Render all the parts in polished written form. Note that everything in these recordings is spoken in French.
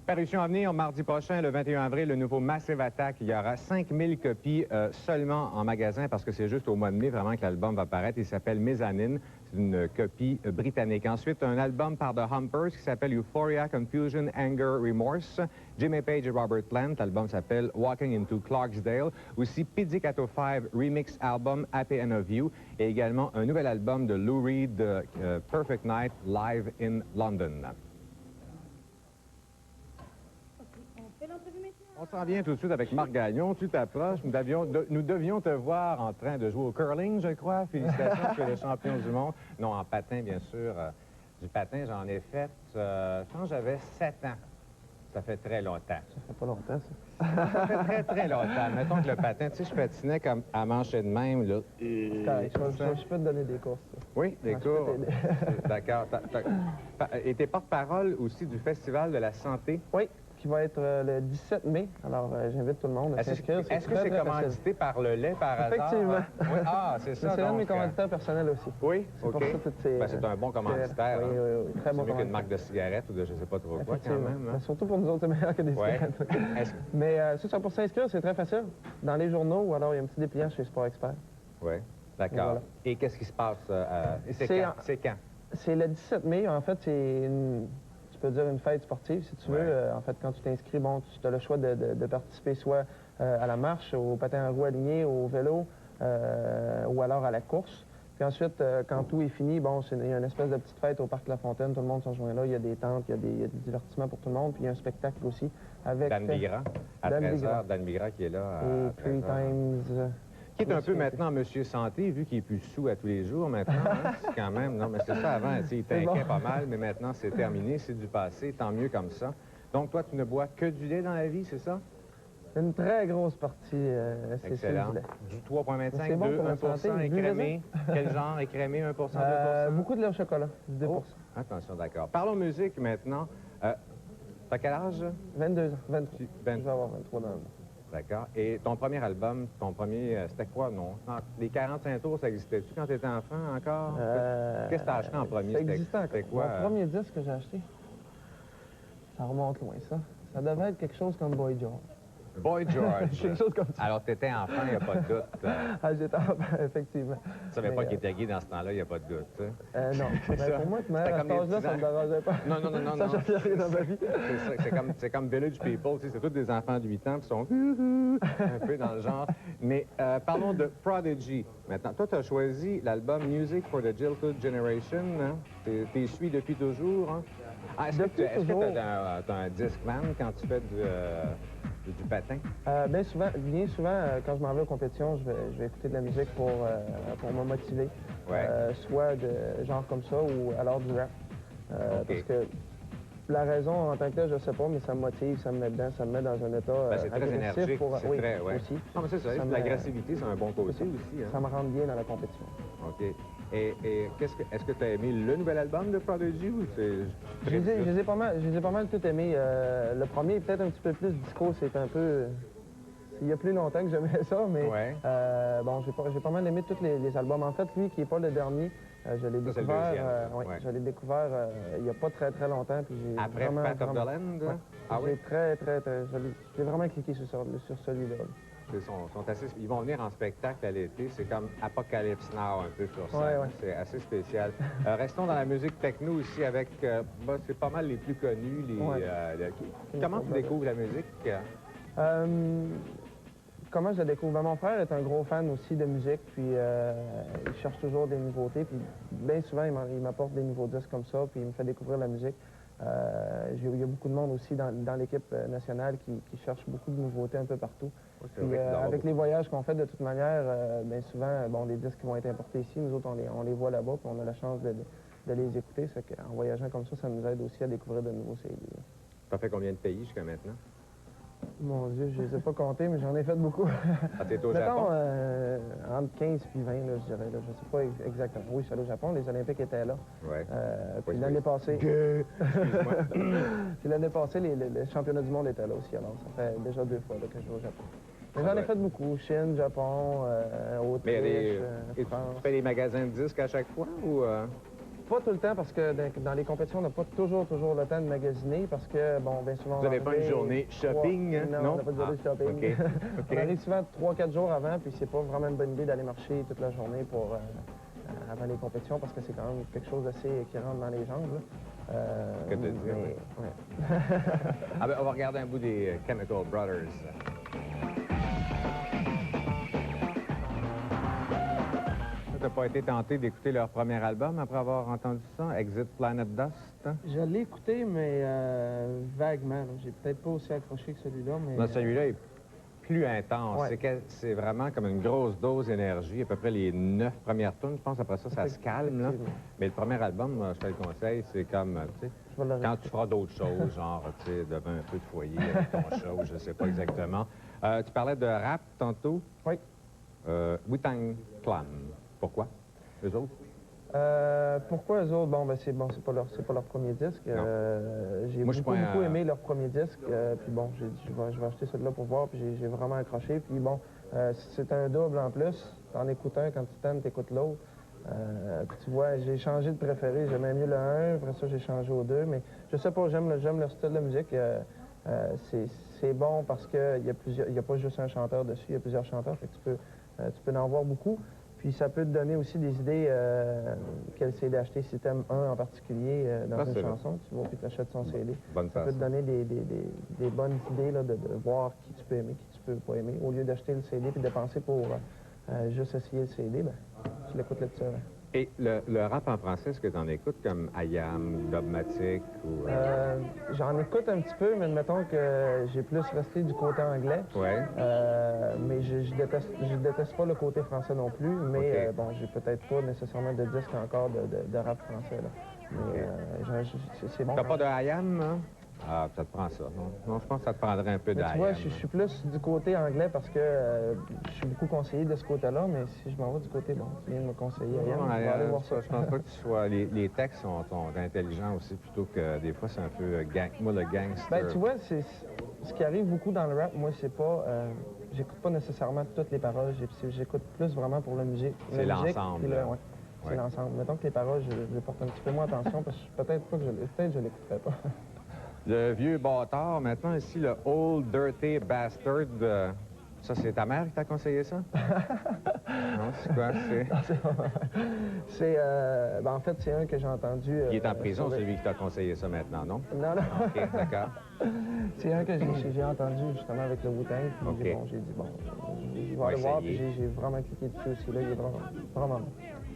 Parution à venir mardi prochain, le 21 avril, le nouveau Massive Attack. Il y aura 5000 copies seulement en magasin parce que c'est juste au mois de mai vraiment que l'album va paraître. Il s'appelle Mezzanine. C'est une copie britannique. Ensuite, un album par The Humpers qui s'appelle Euphoria, Confusion, Anger, Remorse. Jimmy Page et Robert Plant. L'album s'appelle Walking into Clarksdale. Aussi Pizzicato 5 Remix Album Happy End of You. Et également un nouvel album de Lou Reed, Perfect Night, Live in London. On s'en vient tout de suite avec Marc Gagnon. Tu t'approches. Nous devions te voir en train de jouer au curling, je crois. Félicitations, tu es le champion du monde. Non, en patin, bien sûr. Du patin, j'en ai fait, je pense que j'avais 7 ans. Ça fait très longtemps. Ça fait pas longtemps, ça. Ça fait très, très longtemps. Mettons que le patin, tu sais, je patinais comme à mancher de même, là. C'est correct. Je peux te donner des courses. Oui, des cours. D'accord. Et t'es porte-parole aussi du Festival de la santé. Oui, qui va être le 17 mai. Alors, j'invite tout le monde à s'inscrire. Est-ce que c'est commandité par le lait, par hasard? Effectivement. Oui. Ah, c'est ça. C'est un de mes commanditaires personnels aussi. Oui, c'est pour ça que c'est un bon commanditaire. Oui, oui, très bon commanditaire. C'est mieux qu'une marque de cigarettes ou de je ne sais pas trop quoi, quand même. Hein? Surtout pour nous autres, c'est meilleur que des cigarettes. Mais c'est ça, pour s'inscrire, c'est très facile. Dans les journaux, ou alors il y a un petit dépliant chez Sport Expert. Oui, d'accord. Voilà. Et qu'est-ce qui se passe? C'est quand? C'est le 17 mai. En fait, c'est tu peux dire une fête sportive, si tu veux. En fait, quand tu t'inscris, bon, tu as le choix de participer soit à la marche, au patin à roues aligné, au vélo, ou alors à la course. Puis ensuite, quand tout est fini, bon, il y a une espèce de petite fête au Parc La Fontaine, tout le monde se rejoint là, il y a des tentes, il y a des divertissements pour tout le monde, puis il y a un spectacle aussi avec... Dan Bigra, à 13h, Dan Bigra qui est là à 13h. Et 3 Times... Qui est un peu maintenant Monsieur Santé, vu qu'il est plus sous à tous les jours maintenant, hein? Quand même. Non, mais c'est ça avant, il t'inquiète pas mal, mais maintenant c'est terminé, c'est du passé, tant mieux comme ça. Donc toi, tu ne bois que du lait dans la vie, c'est ça? Une très grosse partie, c'est ça, du lait. Du 3,25, bon 2, 1% écrémé. Quel genre écrémé, 1%, 2%? Beaucoup de lait au chocolat, 2%. Oh, attention, d'accord. Parlons musique maintenant. T'as quel âge? 22 ans, 23. Je vais avoir 23 dans le mois. D'accord. Et ton premier album, c'était quoi, non? Les 45 tours, ça existait-tu quand tu étais enfant encore? Qu'est-ce que tu as acheté en premier? Ça existait encore. C'était quoi? Mon premier disque que j'ai acheté, ça remonte loin, ça. Ça devait être quelque chose comme Boy George. Boy George. Quelque chose comme ça. Alors, tu étais enfant, il n'y a pas de doute. Ah, j'étais enfant, effectivement. Tu savais pas qu'il était gay dans ce temps-là, il n'y a pas de doute. Non. Pour moi, à cet âge-là, ça ne me dérangeait pas. Non. Ça changeait rien dans ma vie. C'est comme Village People, tu sais, c'est tous des enfants de 8 ans qui sont un peu dans le genre. Mais parlons de Prodigy maintenant. Toi, tu as choisi l'album Music for the Jilted Generation. Hein? Tu suis depuis toujours. Hein? Est-ce que tu as un Discman quand tu fais du patin? Bien souvent, quand je m'en vais aux compétitions, je vais écouter de la musique pour me motiver. Soit de genre comme ça ou alors du rap. Parce que la raison en tant que tel, je ne sais pas, mais ça me motive, ça me met dedans, ça me met dans un état c'est très énergique, oui, aussi. Non, mais c'est ça, l'agressivité, c'est un bon côté aussi. Hein? Ça me rend bien dans la compétition. OK. Et est-ce que tu as aimé le nouvel album de Prodigy ou c'est... Je les ai pas mal tout aimés. Le premier, peut-être un petit peu plus disco, c'est un peu... Il y a plus longtemps que j'aimais ça, mais bon, j'ai pas mal aimé tous les albums. En fait, lui, qui n'est pas le dernier, je l'ai découvert, il n'y a pas très, très longtemps. Puis après Path of the Land? Ah oui? J'ai vraiment cliqué sur celui-là. Ils vont venir en spectacle à l'été. C'est comme Apocalypse Now un peu sur ça. C'est assez spécial. Restons dans la musique techno aussi avec... c'est pas mal les plus connus. Comment tu découvres la musique? Comment je la découvre? Mon frère est un gros fan aussi de musique, puis il cherche toujours des nouveautés, puis bien souvent, il m'apporte des nouveaux disques comme ça, puis il me fait découvrir la musique. Il y a beaucoup de monde aussi dans l'équipe nationale qui cherche beaucoup de nouveautés un peu partout. Puis, avec les voyages qu'on fait, de toute manière, bien souvent, bon, les disques qui vont être importés ici, nous autres, on les voit là-bas, puis on a la chance de les écouter. En voyageant comme ça nous aide aussi à découvrir de nouveaux CD. Tu as fait combien de pays jusqu'à maintenant? Mon Dieu, je ne les ai pas comptés, mais j'en ai fait beaucoup. Ah, t'es au Japon? Entre 15 et 20, là, je dirais. Là, je ne sais pas exactement. Oui, je suis allé au Japon, les Olympiques étaient là. Puis l'année passée... Puis l'année passée, les championnats du monde étaient là aussi. Alors, ça fait déjà 2 fois là, que je vais au Japon. Mais j'en ai fait beaucoup. Chine, Japon, Autriche, France. Tu fais les magasins de disques à chaque fois ou... Pas tout le temps, parce que dans les compétitions, on n'a pas toujours le temps de magasiner, parce que, bon, bien souvent... Vous n'avez pas une journée shopping, Non, on n'a pas de journée shopping. OK. OK. On arrive souvent 3-4 jours avant, puis c'est pas vraiment une bonne idée d'aller marcher toute la journée pour, avant les compétitions, parce que c'est quand même quelque chose d'assez qui rentre dans les jambes. Que de dire, mais, oui. ouais. Ah ben, on va regarder un bout des Chemical Brothers. Tu n'as pas été tenté d'écouter leur premier album après avoir entendu ça, Exit Planet Dust? Je l'ai écouté, mais vaguement. là. J'ai peut-être pas aussi accroché que celui-là, mais... Non, celui-là est plus intense. Ouais. C'est vraiment comme une grosse dose d'énergie. À peu près les 9 premières tunes, je pense, après ça, ça se calme. Là. Effectivement. Mais le premier album, moi, je te le conseille, c'est comme, tu sais, Je vais le quand tu feras d'autres choses, genre, tu sais, devant un peu de foyer avec ton chat, ou je sais pas exactement. Tu parlais de rap tantôt. Oui. Wu-Tang Clan. Pourquoi? Eux autres? Pourquoi eux autres? C'est pas leur premier disque. J'ai Moi, je suis beaucoup, pas beaucoup un- aimé leur premier disque. Puis bon, je vais acheter celui-là pour voir. Puis j'ai vraiment accroché. Puis bon, c'est un double en plus. T'en écoutes un, quand tu t'aimes, t'écoutes l'autre. Puis tu vois, j'ai changé de préféré. J'aimais mieux le 1. Après ça, j'ai changé au 2. Mais je sais pas, j'aime leur style de musique. C'est bon parce qu'il y a pas juste un chanteur dessus. Il y a plusieurs chanteurs. Fait que tu peux en voir beaucoup. Puis ça peut te donner aussi des idées quel CD acheter si tu aimes un en particulier dans Ah, une c'est vrai. chanson. Tu vas puis tu achètes son CD. Bonne Ça peut te façon. donner des bonnes idées là, de voir qui tu peux aimer, qui tu peux pas aimer. Au lieu d'acheter le CD puis de dépenser pour juste essayer le CD, ben, tu l'écoutes là-dessus. Et le rap en français, est-ce que tu en écoutes comme IAM, Dogmatic ou... J'en écoute un petit peu, mais admettons que j'ai plus resté du côté anglais. Ouais. Mais je déteste pas le côté français non plus, mais OK. bon, j'ai peut-être pas nécessairement de disque encore de rap français. Là. Mais c'est bon. T'as pas de IAM, hein? Ah, ça te prend ça. Non, je pense que ça te prendrait un peu Mais tu d'IAM. vois, je suis plus du côté anglais parce que je suis beaucoup conseillé de ce côté-là, mais si je m'en vais du côté, bon, tu viens de me conseiller IAM, Non, je vais aller voir ça. je pense pas que tu sois... Les textes sont intelligents aussi, plutôt que des fois, c'est un peu moi, le gangster. Ben, tu vois, ce qui arrive beaucoup dans le rap, moi, c'est pas... j'écoute pas nécessairement toutes les paroles, j'écoute plus vraiment pour la musique. C'est La musique, l'ensemble, puis là. ouais, c'est Ouais. l'ensemble. Mettons que les paroles, je porte un petit peu moins attention, parce que peut-être je l'écouterais pas. Le vieux bâtard, maintenant, ici, le Old Dirty Bastard. Ça, c'est ta mère qui t'a conseillé ça? Non, c'est quoi? En fait, c'est un que j'ai entendu... Il est en prison, sur c'est lui qui t'a conseillé ça maintenant, non? Non, non. OK, d'accord. C'est un que j'ai entendu justement avec le Wu-Tang, puis OK. j'ai dit, bon, je vais Ouais, aller voir, essayer. puis j'ai vraiment cliqué dessus aussi, là, il est vraiment bon.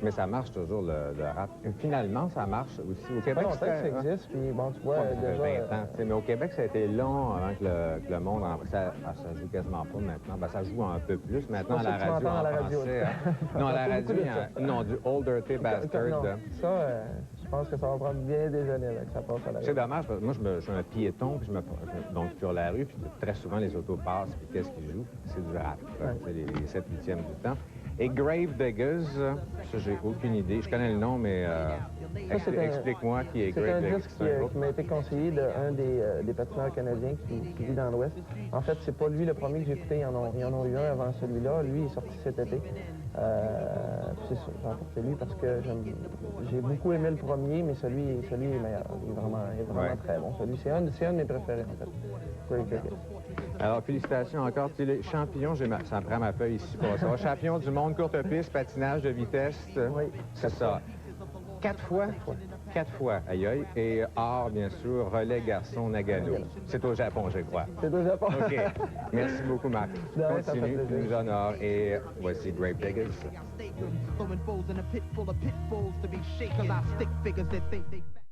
Mais ça marche toujours, le rap. Et finalement, ça marche aussi. Au Ça fait Québec, longtemps que ça existe, puis bon, tu vois, Ça fait déjà... 20 ans. tu sais, mais au Québec, ça a été long avant que le monde... Ça joue quasiment pas maintenant. Ben, ça joue un peu plus maintenant à C'est la pas ça que tu radio m'entends en à la radio. français. Hein. Non, à la Beaucoup radio, de il y a ça. non, du Old Dirty Bastard. Non, ça, je pense que ça va prendre bien des années là, que ça passe à la C'est radio. dommage, parce que moi, je suis un piéton, puis donc sur la rue, puis très souvent, les autos passent, puis qu'est-ce qu'ils jouent? C'est du rap. C'est les 7/8e du temps. Et Grave Diggers, ça, j'ai aucune idée. Je connais le nom, mais c'est un- explique-moi qui est C'est Grave un Diggers. disque C'est un qui groupe? m'a été conseillé d'un des patineurs canadiens qui vit dans l'Ouest. En fait, c'est pas lui le premier que j'ai écouté, ils en ont eu un avant celui-là. Lui, il est sorti cet été. C'est ça, j'ai emporté lui parce que j'ai beaucoup aimé le premier, mais celui est meilleur. Il est vraiment Ouais. très bon. C'est un de mes préférés, en fait. Grave Diggers. Alors, félicitations encore. Tu es les champions, ça me prend ma feuille ici pour ça. Champion du monde courte piste, patinage de vitesse. Oui. C'est ça. 4 fois? 4 fois, aïe aïe. Et or, bien sûr, relais garçon Nagano. C'est au Japon, je crois. C'est au Japon. OK. Merci beaucoup, Marc. De rien, ça me fait Continue, tu plaisir. nous honores. Et voici Grave Diggers. Throwing foes in a pit full of pitfalls to be shaken by stick figures that think they